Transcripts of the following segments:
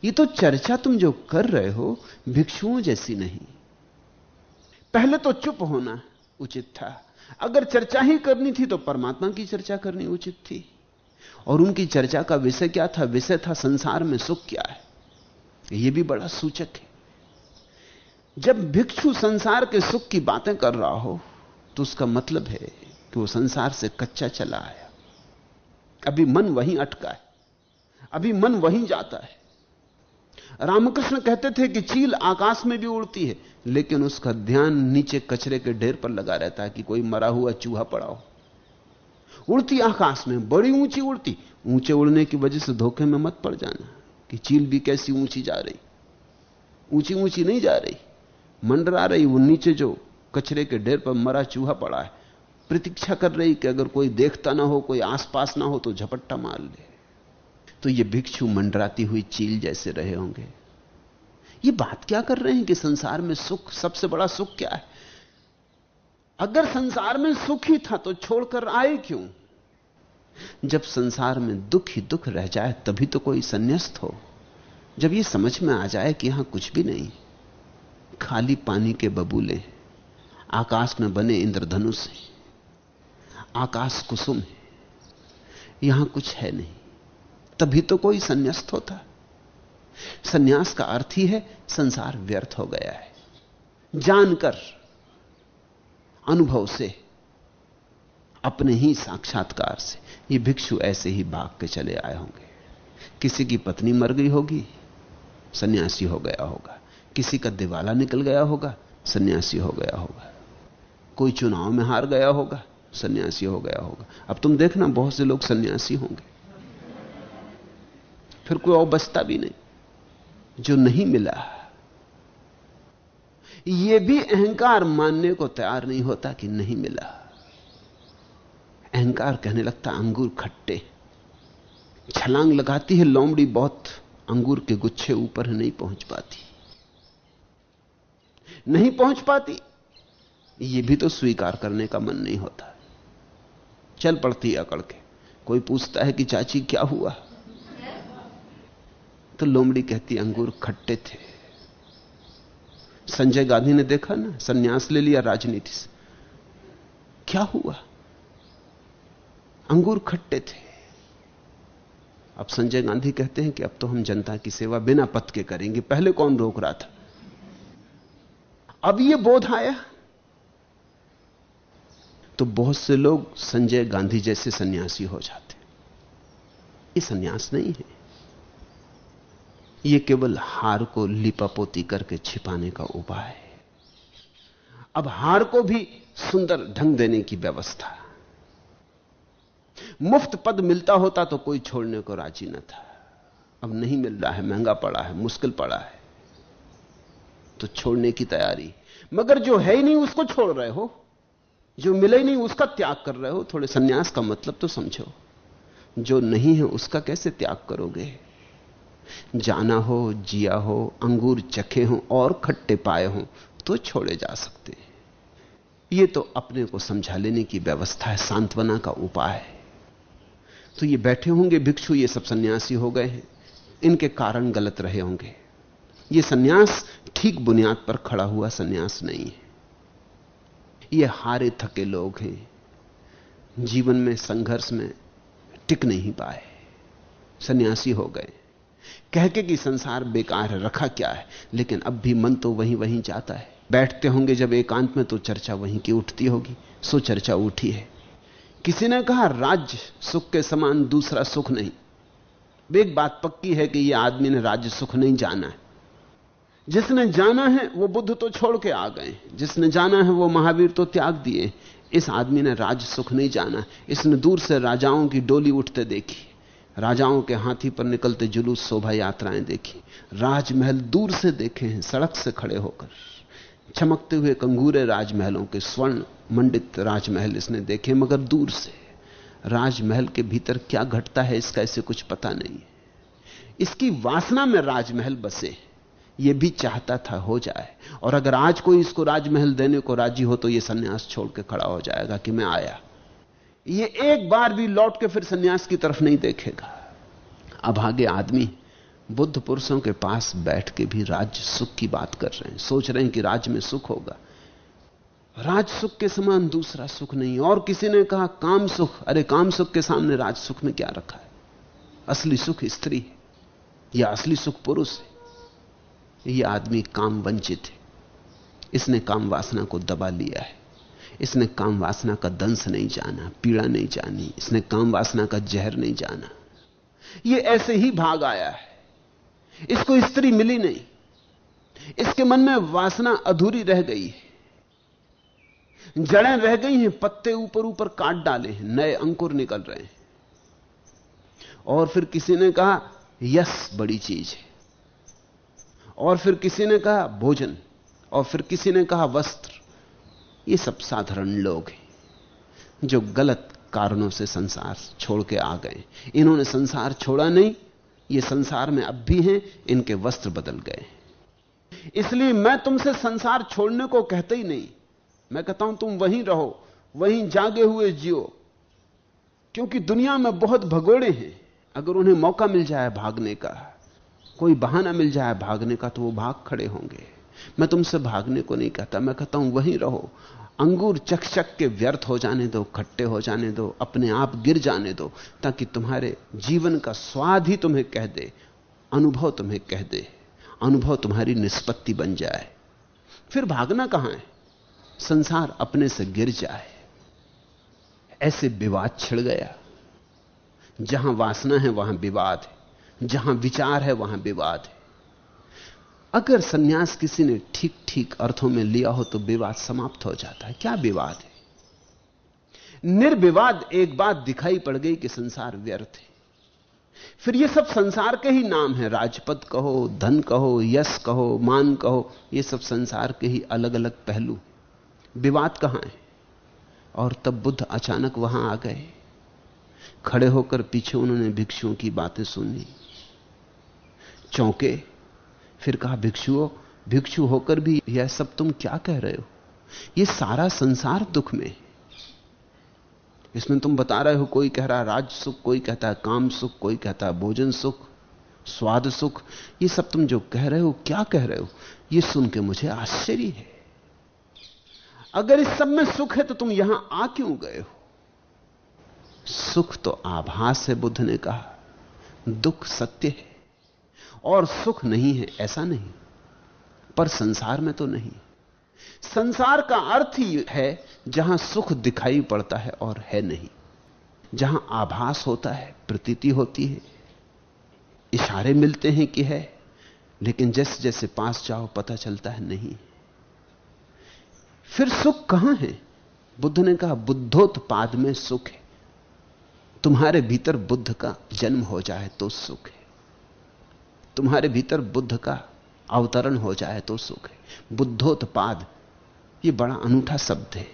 ये तो चर्चा तुम जो कर रहे हो भिक्षुओं जैसी नहीं। पहले तो चुप होना उचित था। अगर चर्चा ही करनी थी तो परमात्मा की चर्चा करनी उचित थी। और उनकी चर्चा का विषय क्या था? विषय था संसार में सुख क्या है। यह भी बड़ा सूचक है। जब भिक्षु संसार के सुख की बातें कर रहा हो तो उसका मतलब है कि वो संसार से कच्चा चला आया। अभी मन वहीं अटका है, अभी मन वहीं जाता है। रामकृष्ण कहते थे कि चील आकाश में भी उड़ती है, लेकिन उसका ध्यान नीचे कचरे के ढेर पर लगा रहता है कि कोई मरा हुआ चूहा पड़ा हो। उड़ती आकाश में, बड़ी ऊंची उड़ती। ऊंचे उड़ने की वजह से धोखे में मत पड़ जाना कि चील भी कैसी ऊंची जा रही। ऊंची ऊंची नहीं जा रही, मंडरा रही। वो नीचे जो कचरे के ढेर पर मरा चूहा पड़ा है, प्रतीक्षा कर रही कि अगर कोई देखता ना हो, कोई आसपास ना हो तो झपट्टा मार ले। तो ये भिक्षु मंडराती हुई चील जैसे रहे होंगे। ये बात क्या कर रहे हैं कि संसार में सुख, सबसे बड़ा सुख क्या है? अगर संसार में सुख ही था तो छोड़कर आए क्यों? जब संसार में दुख ही दुख रह जाए तभी तो कोई संन्यास्त हो। जब ये समझ में आ जाए कि यहां कुछ भी नहीं, खाली पानी के बबूले, आकाश में बने इंद्रधनुष है, आकाश कुसुम है, यहां कुछ है नहीं, तभी तो कोई संन्यास्त होता। संन्यास का अर्थ ही है संसार व्यर्थ हो गया है। जानकर, अनुभव से, अपने ही साक्षात्कार से। ये भिक्षु ऐसे ही भाग के चले आए होंगे। किसी की पत्नी मर गई होगी, सन्यासी हो गया होगा। किसी का दिवाला निकल गया होगा, सन्यासी हो गया होगा। कोई चुनाव में हार गया होगा, सन्यासी हो गया होगा। अब तुम देखना बहुत से लोग सन्यासी होंगे, फिर कोई और बचता भी नहीं। जो नहीं मिला, यह भी अहंकार मानने को तैयार नहीं होता कि नहीं मिला। अहंकार कहने लगता अंगूर खट्टे। छलांग लगाती है लोमड़ी बहुत, अंगूर के गुच्छे ऊपर नहीं पहुंच पाती। नहीं पहुंच पाती, यह भी तो स्वीकार करने का मन नहीं होता। चल पड़ती अकड़ के। कोई पूछता है कि चाची क्या हुआ, तो लोमड़ी कहती अंगूर खट्टे थे। संजय गांधी ने देखा ना, संन्यास ले लिया राजनीति से। क्या हुआ? अंगूर खट्टे थे। अब संजय गांधी कहते हैं कि अब तो हम जनता की सेवा बिना पद के करेंगे। पहले कौन रोक रहा था? अब यह बोध आया तो बहुत से लोग संजय गांधी जैसे सन्यासी हो जाते। ये सन्यास नहीं है, यह केवल हार को लिपापोती करके छिपाने का उपाय है। अब हार को भी सुंदर ढंग देने की व्यवस्था। मुफ्त पद मिलता होता तो कोई छोड़ने को राजी न था। अब नहीं मिल रहा है, महंगा पड़ा है, मुश्किल पड़ा है, तो छोड़ने की तैयारी। मगर जो है ही नहीं उसको छोड़ रहे हो, जो मिले ही नहीं उसका त्याग कर रहे हो। थोड़े सन्यास का मतलब तो समझो। जो नहीं है उसका कैसे त्याग करोगे? जाना हो, जिया हो, अंगूर चखे हो और खट्टे पाए हो तो छोड़े जा सकते हैं। यह तो अपने को समझा लेने की व्यवस्था है, सांत्वना का उपाय है। तो ये बैठे होंगे भिक्षु, ये सब सन्यासी हो गए हैं, इनके कारण गलत रहे होंगे। ये सन्यास ठीक बुनियाद पर खड़ा हुआ सन्यास नहीं है। ये हारे थके लोग हैं, जीवन में संघर्ष में टिक नहीं पाए, सन्यासी हो गए। कह के कि संसार बेकार है, रखा क्या है, लेकिन अब भी मन तो वहीं वहीं जाता है। बैठते होंगे जब एकांत में तो चर्चा वहीं की उठती होगी। सो चर्चा उठी है। किसी ने कहा राज्य सुख के समान दूसरा सुख नहीं। एक बात पक्की है कि यह आदमी ने राज्य सुख नहीं जाना है। जिसने जाना है वो बुद्ध तो छोड़ के आ गए, जिसने जाना है वो महावीर तो त्याग दिए। इस आदमी ने राज्य सुख नहीं जाना। इसने दूर से राजाओं की डोली उठते देखी, राजाओं के हाथी पर निकलते जुलूस, शोभा यात्राएं देखी, राजमहल दूर से देखे हैं, सड़क से खड़े होकर चमकते हुए कंगूरे राजमहलों के, स्वर्ण मंडित राजमहल इसने देखे, मगर दूर से। राजमहल के भीतर क्या घटता है इसका इसे कुछ पता नहीं है। इसकी वासना में राजमहल बसे, यह भी चाहता था हो जाए। और अगर आज कोई इसको राजमहल देने को राजी हो तो यह सन्यास छोड़ के खड़ा हो जाएगा कि मैं आया। यह एक बार भी लौट के फिर सन्यास की तरफ नहीं देखेगा। अभागे आदमी बुद्ध पुरुषों के पास बैठ के भी राज्य सुख की बात कर रहे हैं, सोच रहे हैं कि राज्य में सुख होगा। राज सुख के समान दूसरा सुख नहीं। और किसी ने कहा काम सुख। अरे काम सुख के सामने राज सुख में क्या रखा है? असली सुख स्त्री है या असली सुख पुरुष है? यह आदमी काम वंचित है। इसने काम वासना को दबा लिया है। इसने काम वासना का दंश नहीं जाना, पीड़ा नहीं जानी। इसने काम वासना का जहर नहीं जाना। यह ऐसे ही भाग आया है। इसको स्त्री मिली नहीं। इसके मन में वासना अधूरी रह गई है, जड़ें रह गई हैं, पत्ते ऊपर ऊपर काट डाले हैं, नए अंकुर निकल रहे हैं। और फिर किसी ने कहा यश बड़ी चीज है, और फिर किसी ने कहा भोजन, और फिर किसी ने कहा वस्त्र। ये सब साधारण लोग हैं जो गलत कारणों से संसार छोड़ के आ गए। इन्होंने संसार छोड़ा नहीं, ये संसार में अब भी हैं, इनके वस्त्र बदल गए। इसलिए मैं तुमसे संसार छोड़ने को कहता ही नहीं। मैं कहता हूं तुम वहीं रहो, वहीं जागे हुए जियो, क्योंकि दुनिया में बहुत भगोड़े हैं। अगर उन्हें मौका मिल जाए भागने का, कोई बहाना मिल जाए भागने का, तो वो भाग खड़े होंगे। मैं तुमसे भागने को नहीं कहता, मैं कहता हूं वहीं रहो। अंगूर चख चख के व्यर्थ हो जाने दो, खट्टे हो जाने दो, अपने आप गिर जाने दो, ताकि तुम्हारे जीवन का स्वाद ही तुम्हें कह दे, अनुभव तुम्हें कह दे, अनुभव तुम्हारी निष्पत्ति बन जाए। फिर भागना कहां है? संसार अपने से गिर जाए। ऐसे विवाद छिड़ गया। जहां वासना है वहां विवाद है, जहां विचार है वहां विवाद है। अगर सन्यास किसी ने ठीक ठीक अर्थों में लिया हो तो विवाद समाप्त हो जाता है। क्या विवाद है? निर्विवाद एक बात दिखाई पड़ गई कि संसार व्यर्थ है। फिर ये सब संसार के ही नाम है। राजपद कहो, धन कहो, यश कहो, मान कहो, ये सब संसार के ही अलग अलग पहलू। विवाद कहां है? और तब बुद्ध अचानक वहां आ गए। खड़े होकर पीछे उन्होंने भिक्षुओं की बातें सुनी, चौंके। फिर कहा भिक्षुओं, भिक्षु होकर भी यह सब तुम क्या कह रहे हो? यह सारा संसार दुख में। इसमें तुम बता रहे हो, कोई कह रहा है राज सुख, कोई कहता है काम सुख, कोई कहता है भोजन सुख, स्वाद सुख। ये सब तुम जो कह रहे हो, क्या कह रहे हो? यह सुन के मुझे आश्चर्य है। अगर इस सब में सुख है तो तुम यहां आ क्यों गए हो? सुख तो आभास है, बुद्ध ने कहा। दुख सत्य है। और सुख नहीं है ऐसा नहीं, पर संसार में तो नहीं। संसार का अर्थ ही है जहां सुख दिखाई पड़ता है और है नहीं, जहां आभास होता है, प्रतीति होती है, इशारे मिलते हैं कि है, लेकिन जैसे जैसे पास जाओ पता चलता है नहीं। फिर सुख कहां है? बुद्ध ने कहा बुद्धोत्पाद में सुख है। तुम्हारे भीतर बुद्ध का जन्म हो जाए तो सुख है। तुम्हारे भीतर बुद्ध का अवतरण हो जाए तो सुख है। बुद्धोत्पाद, यह बड़ा अनूठा शब्द है।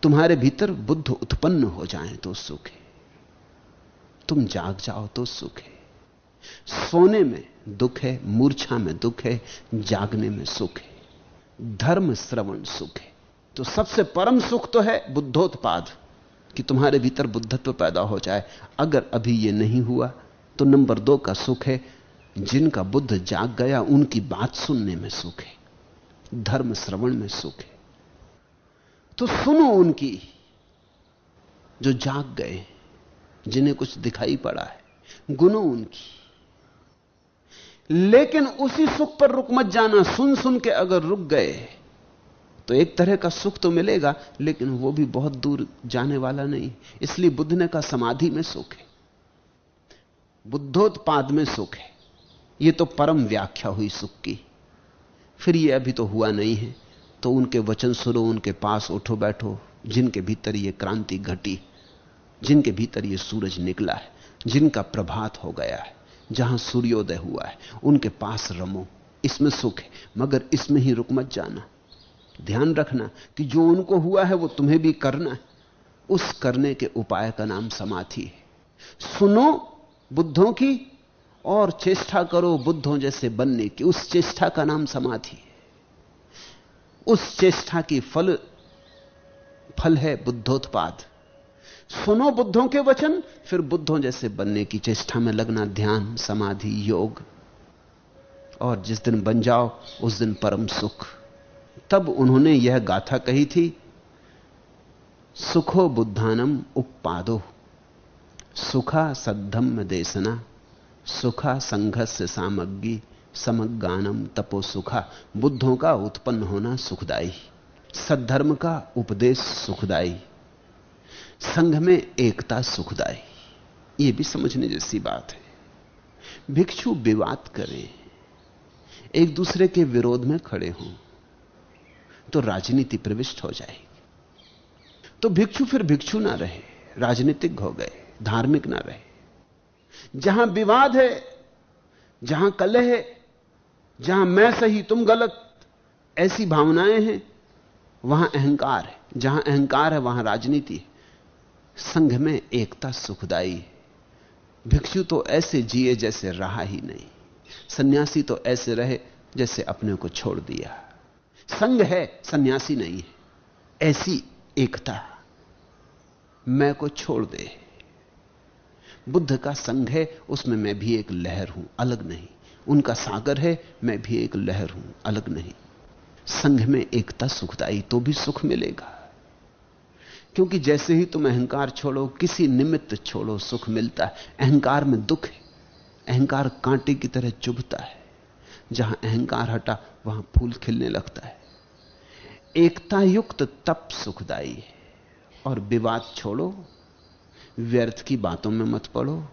तुम्हारे भीतर बुद्ध उत्पन्न हो जाए तो सुख है। तुम जाग जाओ तो सुख है। सोने में दुख है, मूर्छा में दुख है, जागने में सुख है। धर्म श्रवण सुख है। तो सबसे परम सुख तो है बुद्धोत्पाद, कि तुम्हारे भीतर बुद्धत्व पैदा हो जाए। अगर अभी यह नहीं हुआ तो नंबर 2 का सुख है, जिनका बुद्ध जाग गया उनकी बात सुनने में सुख है, धर्म श्रवण में सुख है। तो सुनो उनकी जो जाग गए, जिन्हें कुछ दिखाई पड़ा है, गुनो उनकी। लेकिन उसी सुख पर रुक मत जाना। सुन सुन के अगर रुक गए तो एक तरह का सुख तो मिलेगा, लेकिन वो भी बहुत दूर जाने वाला नहीं। इसलिए बुद्ध ने कहा समाधि में सुख है, बुद्धोत्पाद में सुख है। ये तो परम व्याख्या हुई सुख की। फिर ये अभी तो हुआ नहीं है, तो उनके वचन सुनो, उनके पास उठो बैठो, जिनके भीतर ये क्रांति घटी, जिनके भीतर ये सूरज निकला है, जिनका प्रभात हो गया है, जहां सूर्योदय हुआ है, उनके पास रमो। इसमें सुख है, मगर इसमें ही रुक मत जाना। ध्यान रखना कि जो उनको हुआ है वो तुम्हें भी करना है। उस करने के उपाय का नाम समाधि है। सुनो बुद्धों की और चेष्टा करो बुद्धों जैसे बनने की। उस चेष्टा का नाम समाधि है। उस चेष्टा की फल है बुद्धोत्पाद। सुनो बुद्धों के वचन, फिर बुद्धों जैसे बनने की चेष्टा में लगना। ध्यान, समाधि, योग, और जिस दिन बन जाओ उस दिन परम सुख। तब उन्होंने यह गाथा कही थी, सुखो बुद्धानम उपपादो, सुखा सद्धम्म देशना, सुखा संघस्य सामग्री, समज्ञानम तपो सुखा। बुद्धों का उत्पन्न होना सुखदाई, सद्धर्म का उपदेश सुखदाई, संघ में एकता सुखदाई। यह भी समझने जैसी बात है। भिक्षु विवाद करें, एक दूसरे के विरोध में खड़े हों, तो राजनीति प्रविष्ट हो जाएगी। तो भिक्षु फिर भिक्षु ना रहे, राजनीतिक हो गए, धार्मिक ना रहे। जहां विवाद है, जहां कलह है, जहां मैं सही तुम गलत, ऐसी भावनाएं हैं, वहां अहंकार है। जहां अहंकार है वहां राजनीति है। संघ में एकता सुखदाई है। भिक्षु तो ऐसे जिए जैसे रहा ही नहीं, सन्यासी तो ऐसे रहे जैसे अपने को छोड़ दिया। संघ है, सन्यासी नहीं है। ऐसी एकता, मैं को छोड़ दे। बुद्ध का संघ है, उसमें मैं भी एक लहर हूं, अलग नहीं। उनका सागर है, मैं भी एक लहर हूं, अलग नहीं। संघ में एकता सुखदाई, तो भी सुख मिलेगा। क्योंकि जैसे ही तुम अहंकार छोड़ो, किसी निमित्त छोड़ो, सुख मिलता है। अहंकार में दुख है, अहंकार कांटे की तरह चुभता है। जहां अहंकार हटा वहां फूल खिलने लगता है। एकता युक्त तप सुखदाई है। और विवाद छोड़ो, व्यर्थ की बातों में मत पड़ो।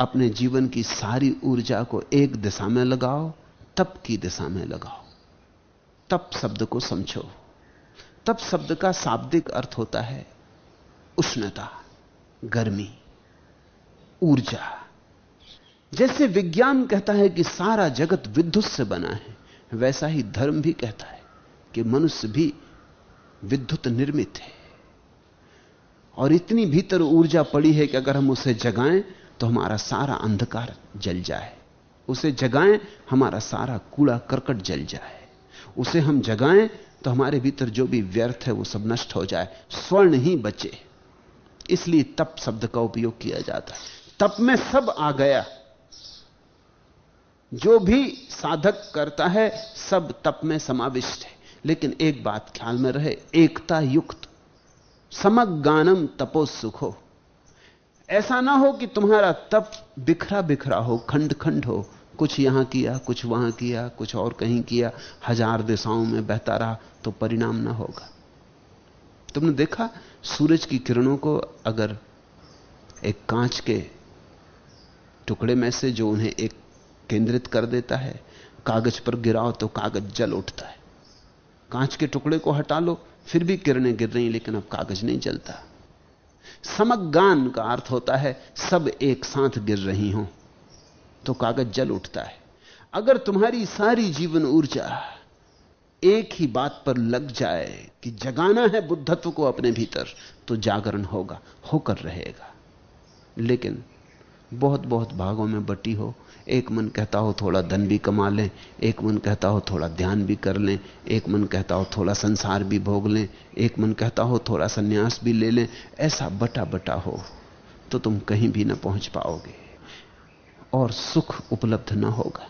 अपने जीवन की सारी ऊर्जा को एक दिशा में लगाओ, तप की दिशा में लगाओ। तप शब्द को समझो। तप शब्द का शाब्दिक अर्थ होता है उष्णता, गर्मी, ऊर्जा। जैसे विज्ञान कहता है कि सारा जगत विद्युत से बना है, वैसा ही धर्म भी कहता है कि मनुष्य भी विद्युत निर्मित है। और इतनी भीतर ऊर्जा पड़ी है कि अगर हम उसे जगाएं तो हमारा सारा अंधकार जल जाए। उसे जगाएं, हमारा सारा कूड़ा करकट जल जाए। उसे हम जगाएं तो हमारे भीतर जो भी व्यर्थ है वो सब नष्ट हो जाए, स्वर्ण ही बचे। इसलिए तप शब्द का उपयोग किया जाता है। तप में सब आ गया। जो भी साधक करता है सब तप में समाविष्ट है। लेकिन एक बात ख्याल में रहे, एकता युक्त, समज्ञानम तपो सुखो। ऐसा ना हो कि तुम्हारा तप बिखरा बिखरा हो, खंड खंड हो, कुछ यहां किया, कुछ वहां किया, कुछ और कहीं किया, हजार दिशाओं में बहता रहा, तो परिणाम ना होगा। तुमने देखा सूरज की किरणों को अगर एक कांच के टुकड़े में से जो उन्हें एक केंद्रित कर देता है, कागज पर गिराओ तो कागज जल उठता है। कांच के टुकड़े को हटा लो, फिर भी किरणें गिर रही, लेकिन अब कागज नहीं जलता। समज्ञान का अर्थ होता है सब एक साथ गिर रही हों तो कागज जल उठता है। अगर तुम्हारी सारी जीवन ऊर्जा एक ही बात पर लग जाए कि जगाना है बुद्धत्व को अपने भीतर, तो जागरण होगा, होकर रहेगा। लेकिन बहुत बहुत भागों में बटी हो। एक मन कहता हो थोड़ा धन भी कमा लें, एक मन कहता हो थोड़ा ध्यान भी कर लें, एक मन कहता हो थोड़ा संसार भी भोग लें, एक मन कहता हो थोड़ा संन्यास भी ले लें। ऐसा बटा बटा हो तो तुम कहीं भी ना पहुंच पाओगे और सुख उपलब्ध ना होगा।